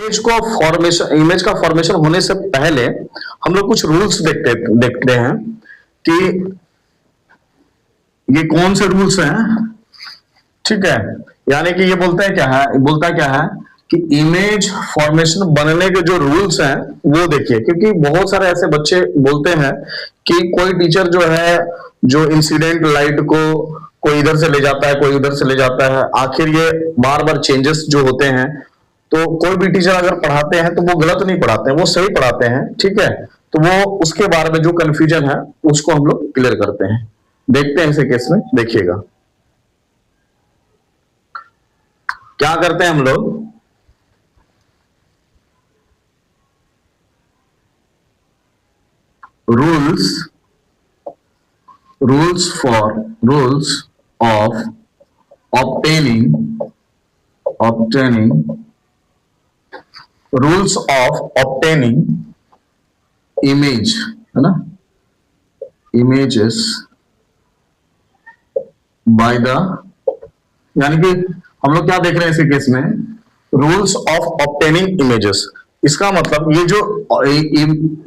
Image का formation होने से पहले हम लोग कुछ रूल्स देखते हैं कि ये कौन से रूल्स हैं। ठीक है, यानी कि ये बोलता क्या है कि इमेज फॉर्मेशन बनने के जो रूल्स हैं वो देखिए, क्योंकि बहुत सारे ऐसे बच्चे बोलते हैं कि कोई टीचर जो है जो इंसिडेंट लाइट को कोई इधर से ले जाता है, कोई उधर से ले जाता है, आखिर ये बार बार चेंजेस जो होते हैं। तो कोई भी टीचर अगर पढ़ाते हैं तो वो गलत नहीं पढ़ाते हैं, वो सही पढ़ाते हैं। ठीक है, तो वो उसके बारे में जो कंफ्यूजन है उसको हम लोग क्लियर करते हैं। देखते हैं इसे केस में, देखिएगा क्या करते हैं हम लोग। rules of obtaining image, है ना, images by the, यानी कि हम लोग क्या देख रहे हैं इसी केस में, रूल्स ऑफ ऑब्टेनिंग इमेजेस। इसका मतलब ये जो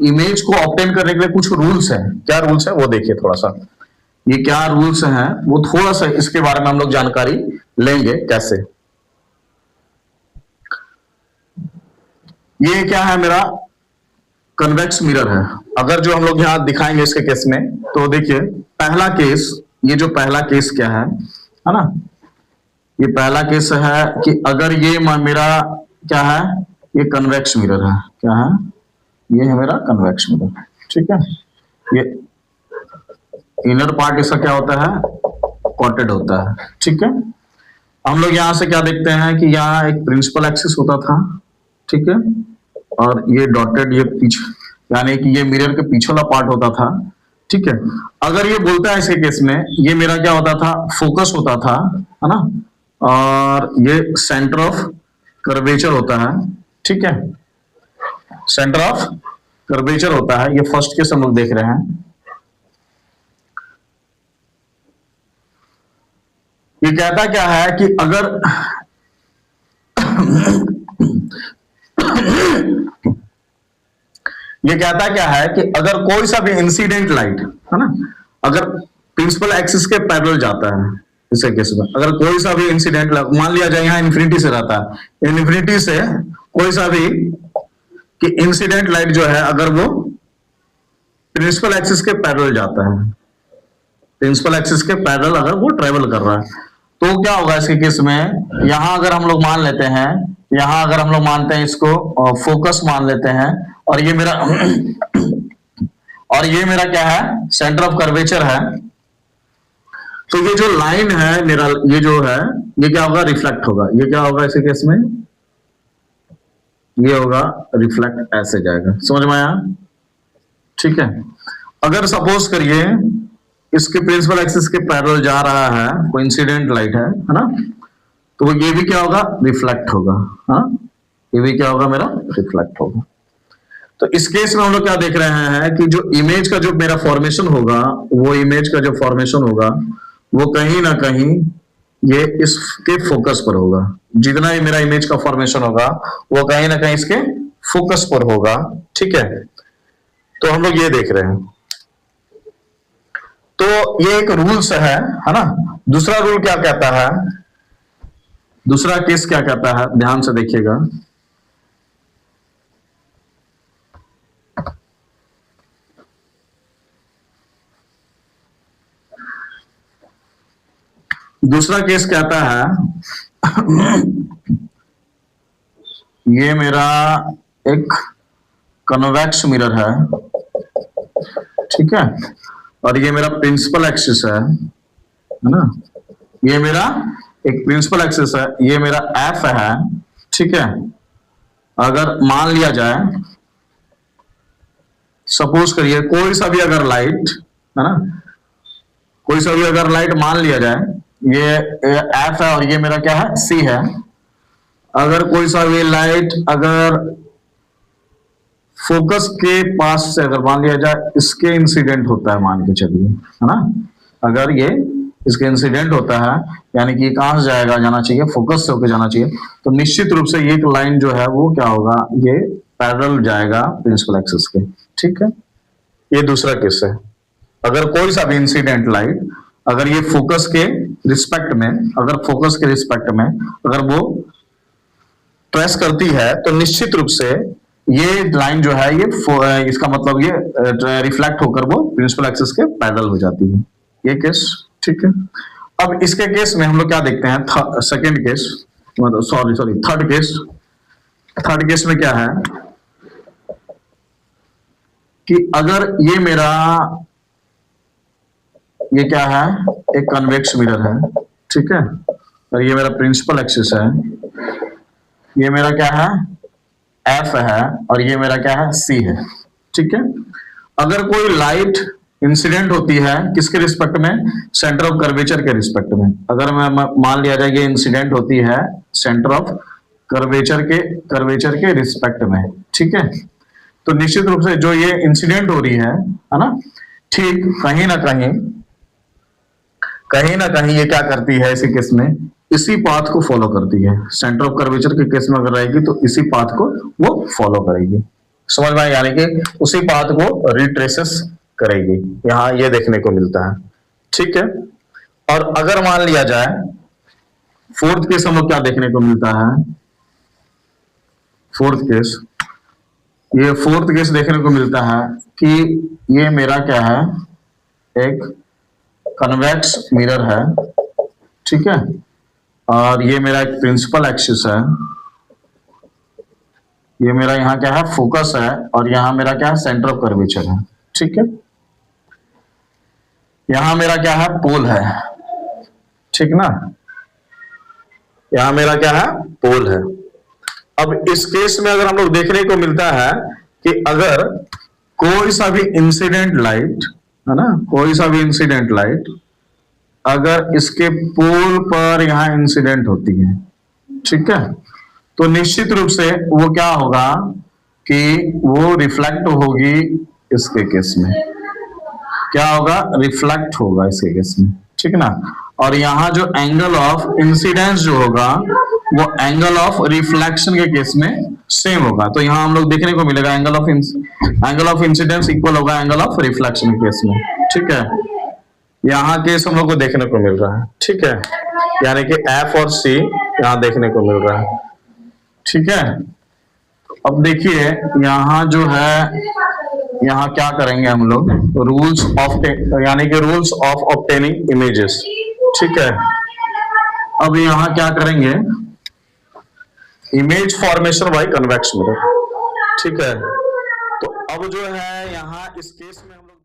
इमेज को ऑब्टेन करने के लिए कुछ रूल्स हैं, क्या रूल्स है वो देखिए थोड़ा सा। ये क्या रूल्स हैं वो थोड़ा सा इसके बारे में हम लोग जानकारी लेंगे कैसे। ये क्या है, मेरा कन्वेक्स मिरर है। अगर जो हम लोग यहां दिखाएंगे इसके केस में, तो देखिए पहला केस, ये जो पहला केस क्या है ना, ये पहला केस है कि अगर ये मेरा क्या है, ये कन्वेक्स मिरर है। क्या है, ये है मेरा कन्वेक्स मिरर। ठीक है, ये इनर पार्ट इसका क्या होता है, कॉटेड होता है। ठीक है, हम लोग यहां से क्या देखते हैं कि यहाँ एक प्रिंसिपल एक्सिस होता था। ठीक है, और ये डॉटेड, ये पीछे, यानी कि ये मिरर के पीछे वाला पार्ट होता था। ठीक है, अगर ये बोलता है इसके केस में, ये मेरा क्या होता था, फोकस होता था, है ना, और ये सेंटर ऑफ कर्वेचर होता है। ठीक है, सेंटर ऑफ कर्वेचर होता है। ये फर्स्ट केस हम लोग देख रहे हैं। ये कहता क्या है कि अगर ये कहता क्या है कि अगर कोई सा भी इंसिडेंट लाइट, है ना, अगर प्रिंसिपल एक्सिस के पैरेलल जाता है, इसे केस में अगर कोई सा भी इंसिडेंट, मान लिया जाए यहाँ इन्फिनिटी से रहता है, इन्फिनिटी से कोई सा भी कि इंसिडेंट लाइट जो है अगर वो प्रिंसिपल एक्सिस के पैरेलल जाता है, प्रिंसिपल एक्सिस के पैरेलल अगर वो ट्रेवल कर रहा है, तो क्या होगा इसके केस में, यहां अगर हम लोग मान लेते हैं, यहां अगर हम लोग मानते हैं इसको फोकस मान लेते हैं, और ये मेरा और ये मेरा क्या है, सेंटर ऑफ कर्वेचर है, तो ये जो लाइन है मेरा, ये जो है, ये क्या होगा, रिफ्लेक्ट होगा। ये क्या होगा इसी केस में, ये होगा रिफ्लेक्ट, ऐसे जाएगा। समझ में आया? ठीक है, अगर सपोज करिए इसके प्रिंसिपल एक्सिस के पैरेलल जा रहा है, कोई इंसिडेंट लाइट है ना, तो ये भी क्या होगा, रिफ्लेक्ट होगा। हाँ, ये भी क्या होगा, मेरा रिफ्लेक्ट होगा। तो इस केस में हम लोग क्या देख रहे हैं कि जो इमेज का जो मेरा फॉर्मेशन होगा, वो इमेज का जो फॉर्मेशन होगा वो कहीं ना कहीं ये इसके फोकस पर होगा। जितना ही मेरा इमेज का फॉर्मेशन होगा वो कहीं ना कहीं इसके फोकस पर होगा। ठीक है, तो हम लोग ये देख रहे हैं। तो ये एक रूल्स है ना। दूसरा रूल क्या कहता है, दूसरा केस क्या कहता है, ध्यान से देखिएगा। दूसरा केस कहता है ये मेरा एक कन्वेक्स मिरर है। ठीक है, और ये मेरा प्रिंसिपल एक्सिस है ना, ये मेरा एक प्रिंसिपल एक्सिस है, ये मेरा एफ है। ठीक है, अगर मान लिया जाए, सपोज करिए कोई सा भी अगर लाइट, है ना, कोई सा भी अगर लाइट मान लिया जाए, ये एफ है और ये मेरा क्या है, सी है। अगर कोई सा भी लाइट अगर फोकस के पास से अगर मान लिया जाए, इसके इंसिडेंट होता है, मान के चलिए, है ना, अगर ये इसके इंसिडेंट होता है, यानी कि कहां से जाएगा, जाना चाहिए फोकस से होकर जाना चाहिए, तो निश्चित रूप से ये एक लाइन जो है वो क्या होगा, ये पैरेलल जाएगा प्रिंसिपल एक्सिस के। ठीक है, ये दूसरा केस है। अगर कोई सा भी इंसिडेंट लाइट अगर ये फोकस के रिस्पेक्ट में, अगर फोकस के रिस्पेक्ट में अगर वो ट्रेस करती है, तो निश्चित रूप से ये लाइन जो है ये इसका मतलब ये रिफ्लेक्ट होकर वो प्रिंसिपल एक्सिस के पैरेलल हो जाती है। ये केस ठीक है। अब इसके केस में हम लोग क्या देखते हैं, सेकेंड केस, मतलब sorry third case. Third case में क्या है कि अगर ये मेरा, ये क्या है, एक कन्वेक्स मिरर है, ठीक है, और ये मेरा प्रिंसिपल एक्सिस है, ये मेरा क्या है, एफ है, और ये मेरा क्या है, सी है। ठीक है, अगर कोई लाइट इंसिडेंट होती है किसके रिस्पेक्ट में, सेंटर ऑफ कर्वेचर के रिस्पेक्ट में, अगर मैं मान लिया जाए ये इंसिडेंट होती है सेंटर ऑफ कर्वेचर के रिस्पेक्ट में, ठीक है, तो निश्चित रूप से जो ये इंसिडेंट हो रही है ना, ठीक कहीं ना कहीं ये क्या करती है, इसी केस में इसी पाथ को फॉलो करती है। सेंटर ऑफ कर्वेचर के केस में अगर रहेगी तो इसी पाथ को वो फॉलो करेगी, समझ में, यानी कि उसी पाथ को रिट्रेसेस करेगी, यहां ये देखने को मिलता है। ठीक है, और अगर मान लिया जाए फोर्थ केस, हम लोग क्या देखने को मिलता है, फोर्थ केस, ये फोर्थ केस देखने को मिलता है कि ये मेरा क्या है, एक कन्वेक्स मिरर है, ठीक है, और ये मेरा एक प्रिंसिपल एक्सिस है, ये मेरा यहाँ क्या है, फोकस है, और यहाँ मेरा क्या है, सेंटर ऑफ कर्वेचर है। ठीक है, यहां मेरा क्या है, पोल है, ठीक ना, यहां मेरा क्या है, पोल है। अब इस केस में अगर हम लोग देखने को मिलता है कि अगर कोई सा भी इंसिडेंट लाइट है ना, कोई सा भी इंसिडेंट लाइट अगर इसके पोल पर यहां इंसिडेंट होती है, ठीक है, तो निश्चित रूप से वो क्या होगा कि वो रिफ्लेक्ट होगी इसके केस में, क्या होगा, रिफ्लेक्ट होगा इसके केस में, ठीक ना, और यहाँ जो एंगल ऑफ इंसिडेंस जो होगा वो एंगल ऑफ रिफ्लेक्शन के केस में सेम होगा। तो यहाँ हम लोग देखने को मिलेगा एंगल ऑफ इंसिडेंस इक्वल होगा एंगल ऑफ रिफ्लेक्शन के केस में। ठीक है, यहाँ केस हम लोग को देखने को मिल रहा है, ठीक है, यानी कि एफ और सी यहाँ देखने को मिल रहा है। ठीक है, अब देखिए यहाँ जो है, यहाँ क्या करेंगे हम लोग, रूल्स ऑफ, यानी कि रूल्स ऑफ ऑब्टेनिंग इमेजेस। ठीक है, अब यहाँ क्या करेंगे, image formation by convex mirror. ठीक है, तो अब जो है यहाँ इस केस में हम लोग